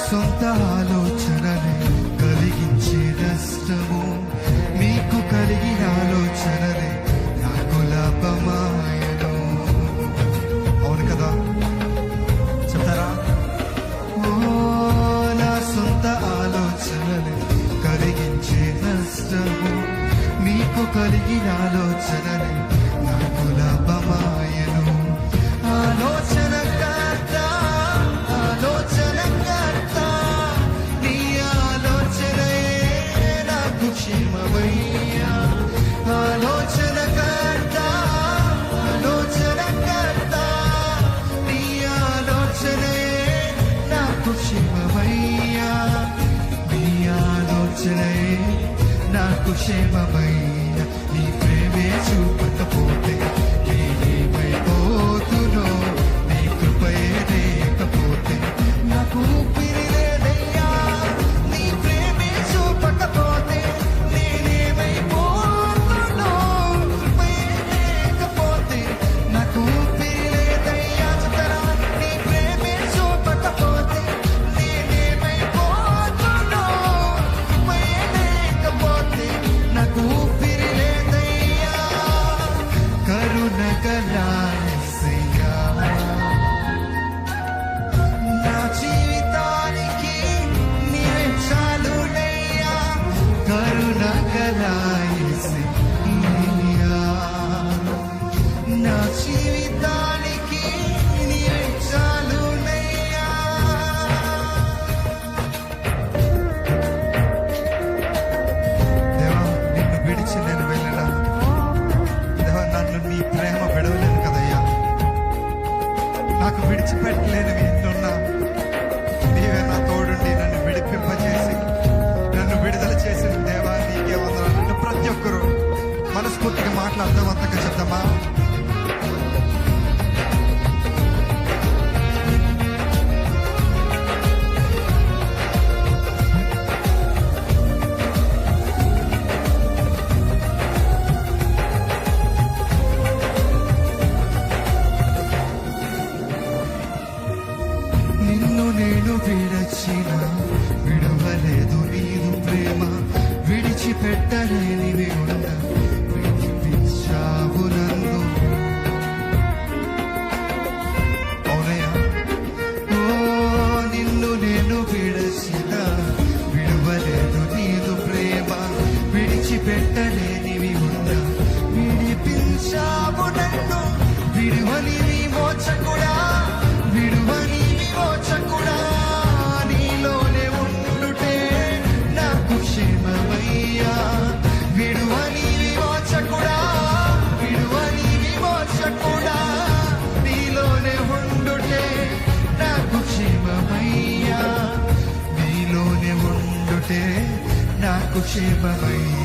సొంత ఆలోచనలే కలిగించే నష్టము, మీకు కలిగిన ఆలోచనలే నాకు లాభమాయను. అవును కదా, చెప్తారా? నా సొంత ఆలోచనలే కలిగించే నష్టము, మీకు కలిగిన ఆలోచనలే నాకు లాభమాయను. ఆలోచనకర్త నీ ఆలోచనే నాకు క్షేమమయ్యా. ఆలోచనకర్త నీ ఆలోచనే నాకు క్షేమమయ్యా. నీ ఆలోచనే నాకు క్షేమమయ్యా. నీ ప్రేమే చూపకపోతే నేనేమైపోతునో, నీ కృపయే లేకపోతే నాకు ఊపిరి లేదయ్యా. నీ ప్రేమే చూపకపోతే నేనేమైపోతునో, కృపయే లేకపోతే నాకు ఊపిరి లేదయ్యా. చెప్తారా? నీ ప్రేమే చూపకపోతే నేనేమైపోతునో, కృపయే లేకపోతే నాకు ఊపిరి లేదయ్యా. కరుణ గల యేసయ్యా, నా జీవితానికి నీవే చాలునయ్యా. కరుణ గల యేసయ్యా, నా జీవితానికి నీవే చాలునయ్యా. దేవా, నిన్ను విడిచి నేను వెళ్ళనా? దేవా, నన్ను నీ ప్రేమ విడవలేను కదయ్యా. నాకు విడిచిపెట్టలేనివి ఎన్నున్నా నీవే నా తోడుండి నన్ను విడిపింపజేసి నన్ను విడుదల చేసిన దేవా, నీకే వందనాలు. ప్రతి ఒక్కరూ మనస్ఫూర్తిగా అర్థవంతంగా చెప్తామా? నిన్ను నేను విడచిన విడవలేదు నీదు ప్రేమ, విడిచిపెట్టలేనివి ఉన్న విడిపించావు నన్ను. అవునయ్యా. ఓ, నిన్ను నేను విడచిన విడవలేదు నీదు ప్రేమ, విడిచిపెట్టలేనివి ఉన్న విడిపించావు నన్ను. విడువని విమోచకుడా, విడువని విమోచకుడా, నీలోనే ఉండుటే నాకు క్షేమమయ్యా. విడువని విమోచకుడా, విడువని విమోచకుడా, నీలోనే ఉండుటే నాకు క్షేమమయ్యా. నీలోనే ఉండుటే నాకు క్షేమమయ్యా.